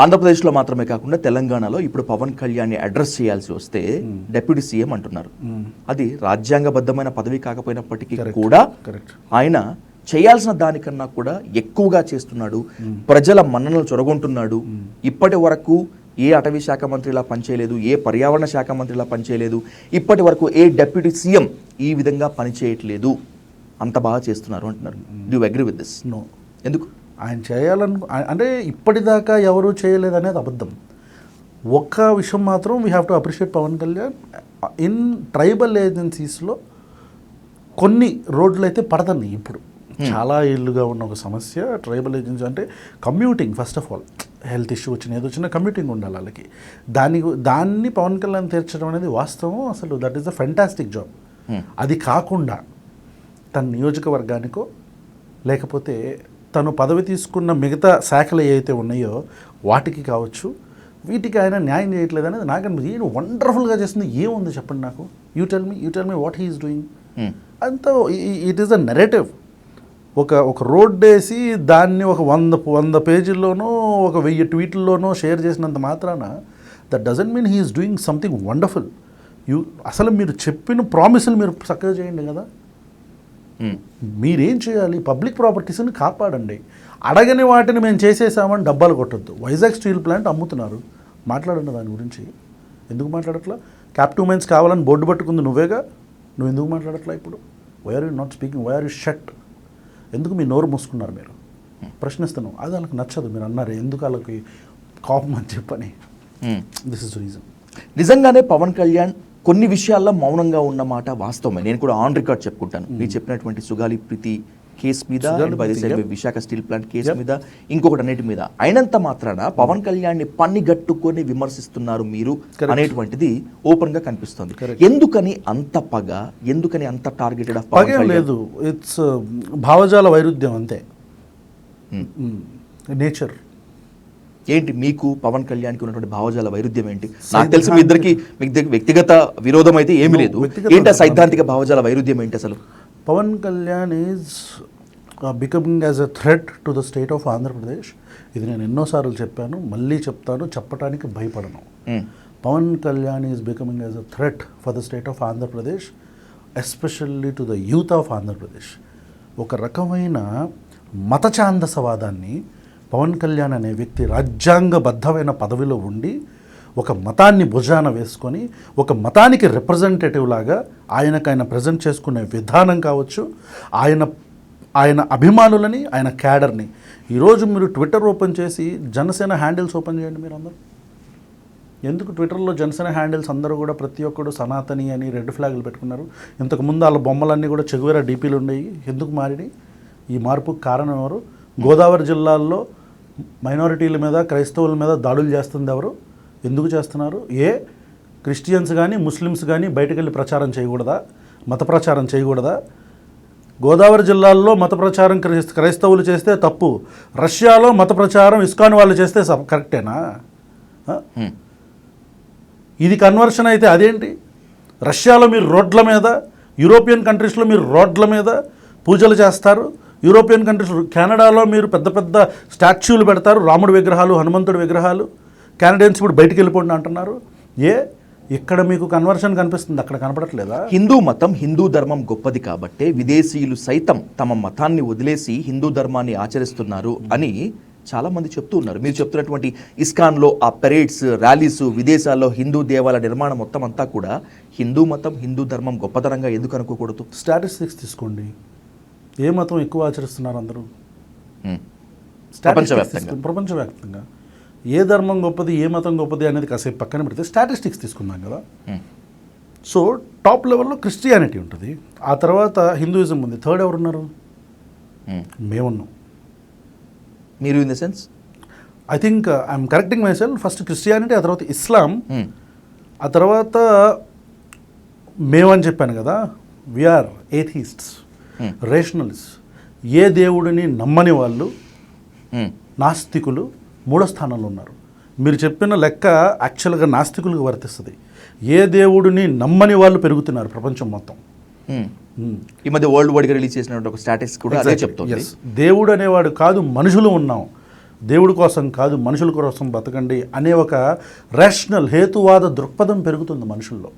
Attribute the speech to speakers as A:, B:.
A: ఆంధ్రప్రదేశ్లో మాత్రమే కాకుండా తెలంగాణలో ఇప్పుడు పవన్ కళ్యాణ్ని అడ్రస్ చేయాల్సి వస్తే డిప్యూటీ సీఎం అంటున్నారు. అది రాజ్యాంగబద్ధమైన పదవి కాకపోయినప్పటికీ కూడా ఆయన చేయాల్సిన దానికన్నా కూడా ఎక్కువగా చేస్తున్నాడు. ప్రజల మన్ననలు చొరగొంటున్నాడు. ఇప్పటి వరకు ఏ అటవీ శాఖ మంత్రిలా పనిచేయలేదు, ఏ పర్యావరణ శాఖ మంత్రిలా పనిచేయలేదు, ఇప్పటి వరకు ఏ డిప్యూటీ సీఎం ఈ విధంగా పనిచేయట్లేదు, అంత బాగా చేస్తున్నారు అంటున్నారు. Do agree with this?
B: No.
A: ఎందుకు?
B: ఆయన అంటే ఇప్పటిదాకా ఎవరూ చేయలేదు అనేది అబద్ధం. ఒక్క విషయం మాత్రం we have to appreciate Pawan Kalyan. In tribal ఏజెన్సీస్లో కొన్ని రోడ్లు అయితే పడతాయి. ఇప్పుడు చాలా ఏళ్ళుగా ఉన్న ఒక సమస్య ట్రైబల్ ఏజెన్సీ అంటే commuting. First of all health issue వచ్చిన ఏదో వచ్చినా కమ్యూటింగ్ ఉండాలి వాళ్ళకి. దాన్ని పవన్ కళ్యాణ్ తీర్చడం అనేది వాస్తవం. అసలు that is the fantastic job. అది కాకుండా తన నియోజకవర్గానికో లేకపోతే తను పదవి తీసుకున్న మిగతా శాఖలు ఏవైతే ఉన్నాయో వాటికి కావచ్చు, వీటికి ఆయన న్యాయం చేయట్లేదు అనేది నాకు అనిపిస్తుంది. ఈయన వండర్ఫుల్గా చేస్తుంది ఏముంది చెప్పండి నాకు. You tell me what he is doing. అంతా ఇట్ ఈస్ అ నెరేటివ్. ఒక రోడ్ వేసి దాన్ని ఒక 100 పేజీల్లోనో ఒక 1000 ట్వీట్ల్లోనో షేర్ చేసినంత మాత్రాన that doesn't mean he is doing something wonderful. అసలు మీరు చెప్పిన ప్రామిసులు మీరు చక్కగా చేయండి కదా. మీరేం చేయాలి? పబ్లిక్ ప్రాపర్టీస్ని కాపాడండి. అడగని వాటిని మేము చేసేసామని డబ్బాలు కొట్టద్దు. వైజాగ్ స్టీల్ ప్లాంట్ అమ్ముతున్నారు, మాట్లాడండి దాని గురించి. ఎందుకు మాట్లాడట్లా? క్యాప్టివ్ మైన్స్ కావాలని బోర్డు పట్టుకుంది నువ్వేగా, నువ్వు ఎందుకు మాట్లాడట్లా? ఇప్పుడు why are you not speaking? Why are you shut? ఎందుకు మీ నోరు మూసుకున్నారు? మీరు ప్రశ్నిస్తున్నాం. అది వాళ్ళకి నచ్చదు. మీరు అన్నారు ఎందుకు వాళ్ళకి కోపం అని చెప్పని. This is reason.
A: నిజంగానే పవన్ కళ్యాణ్ కొన్ని విషయాల్లో మౌనంగా ఉన్నమాట వాస్తవమే. నేను కూడా ఆన్ రికార్డ్ చెప్పుకుంటాను. మీరు చెప్పినటువంటి సుగాలి ప్రీతి కేసు మీద, విశాఖ స్టీల్ ప్లాంట్ కేసు మీద, ఇంకొకటి అన్నిటి మీద అయినంత మాత్రాన పవన్ కళ్యాణ్ని పన్నిగట్టుకొని విమర్శిస్తున్నారు మీరు అనేటువంటిది ఓపెన్ గా కనిపిస్తుంది. ఎందుకని అంత పగ? ఎందుకని అంత టార్గెటెడ్?
B: పగ లేదు, ఇట్స్ భావజాల వైరుధ్యం అంతే. నేచర్.
A: ఏంటి మీకు పవన్ కళ్యాణ్కి ఉన్నటువంటి భావజాల వైరుధ్యం ఏంటి? నాకు తెలిసి మీ ఇద్దరికి వ్యక్తిగత విరోధం అయితే ఏమీ లేదు. ఏంటి సైద్ధాంతిక భావజాల వైరుధ్యం ఏంటి అసలు?
B: Pawan Kalyan is becoming as a threat to the state of Andhra Pradesh. ఇది నేను ఎన్నోసార్లు చెప్పాను, మళ్ళీ చెప్తాను, చెప్పడానికి భయపడను. Pawan Kalyan is becoming as a threat for the state of Andhra Pradesh, especially to the youth of Andhra Pradesh. ఒక రకమైన మతఛాందసవాదాన్ని పవన్ కళ్యాణ్ అనే వ్యక్తి రాజ్యాంగబద్ధమైన పదవిలో ఉండి ఒక మతాన్ని భుజాన వేసుకొని ఒక మతానికి రిప్రజెంటేటివ్ లాగా ఆయన ప్రజెంట్ చేసుకునే విధానం కావచ్చు, ఆయన అభిమానులని, ఆయన క్యాడర్ని. ఈరోజు మీరు ట్విట్టర్ ఓపెన్ చేసి జనసేన హ్యాండిల్స్ ఓపెన్ చేయండి. మీరు అందరూ ఎందుకు ట్విట్టర్లో జనసేన హ్యాండిల్స్ అందరూ కూడా ప్రతి ఒక్కడు సనాతని అని రెడ్ ఫ్లాగులు పెట్టుకున్నారు? ఇంతకుముందు వాళ్ళ బొమ్మలన్నీ కూడా చెగువేరా డీపీలు ఉండేవి. ఎందుకు మారినాయి? ఈ మార్పుకు కారణం ఎవరు? గోదావరి జిల్లాల్లో మైనారిటీల మీద, క్రైస్తవుల మీద దాడులు చేస్తుంది ఎవరు? ఎందుకు చేస్తున్నారు? క్రిస్టియన్స్ కానీ ముస్లిమ్స్ కానీ బయటకు వెళ్ళి ప్రచారం చేయకూడదా? మత ప్రచారం చేయకూడదా? గోదావరి జిల్లాల్లో మత ప్రచారం క్రైస్తవులు చేస్తే తప్పు, రష్యాలో మత ప్రచారం ఇస్కాన్ వాళ్ళు చేస్తే కరెక్టేనా? ఇది కన్వర్షన్ అయితే అదేంటి? రష్యాలో మీరు రోడ్ల మీద, యూరోపియన్ కంట్రీస్లో మీరు రోడ్ల మీద పూజలు చేస్తారు. యూరోపియన్ కంట్రీస్, కెనడాలో మీరు పెద్ద పెద్ద స్టాచ్యూలు పెడతారు, రాముడి విగ్రహాలు, హనుమంతుడి విగ్రహాలు. కెనడియన్స్ ఇప్పుడు బయటికి వెళ్ళిపోండి అంటున్నారు. ఇక్కడ మీకు కన్వర్షన్ కనిపిస్తుంది, అక్కడ కనపడట్లేదా?
A: హిందూ మతం, హిందూ ధర్మం గొప్పది కాబట్టే విదేశీయులు సైతం తమ మతాన్ని వదిలేసి హిందూ ధర్మాన్ని ఆచరిస్తున్నారు అని చాలా మంది చెప్తూ ఉన్నారు. మీరు చెప్తున్నటువంటి ఇస్కాన్లో ఆ పెరేడ్స్, ర్యాలీస్, విదేశాల్లో హిందూ దేవాలయ నిర్మాణం మొత్తం అంతా కూడా హిందూ మతం, హిందూ ధర్మం గొప్పతనంగా ఎందుకు అనుకోకూడదు?
B: స్టాటిస్టిక్స్ తీసుకోండి. ఏ మతం ఎక్కువ ఆచరిస్తున్నారు అందరూ? ప్రపంచవ్యాప్తంగా ఏ ధర్మం గొప్పది, ఏ మతం గొప్పది అనేది కాసేపు పక్కన పెడితే స్టాటిస్టిక్స్ తీసుకుందాం కదా. సో టాప్ లెవెల్లో క్రిస్టియానిటీ ఉంటుంది, ఆ తర్వాత హిందూయిజం ఉంది, థర్డ్ ఎవరు ఉన్నారు? మేమున్నాం.
A: మీరు in the sense
B: I think I'm correcting my self. First Christianity, ఆ తర్వాత ఇస్లాం, ఆ తర్వాత మేమని చెప్పాను కదా, వీఆర్ ఏథీస్ట్స్, రేషనలిస్ట్. ఏ దేవుడిని నమ్మని వాళ్ళు, నాస్తికులు మూడో స్థానంలో ఉన్నారు. మీరు చెప్పిన లెక్క యాక్చువల్గా నాస్తికులకు వర్తిస్తుంది. ఏ దేవుడిని నమ్మని వాళ్ళు పెరుగుతున్నారు ప్రపంచం మొత్తం.
A: ఈ మధ్య వరల్డ్ వైడ్గా రిలీజ్ చేసినటువంటి ఒక స్టాటిస్టిక్స్ కూడా అదే చెప్తుంది.
B: దేవుడు అనేవాడు కాదు, మనుషులు ఉన్నాం. దేవుడి కోసం కాదు మనుషుల కోసం బతకండి అనే ఒక రేషనల్ హేతువాద దృక్పథం పెరుగుతుంది మనుషుల్లో.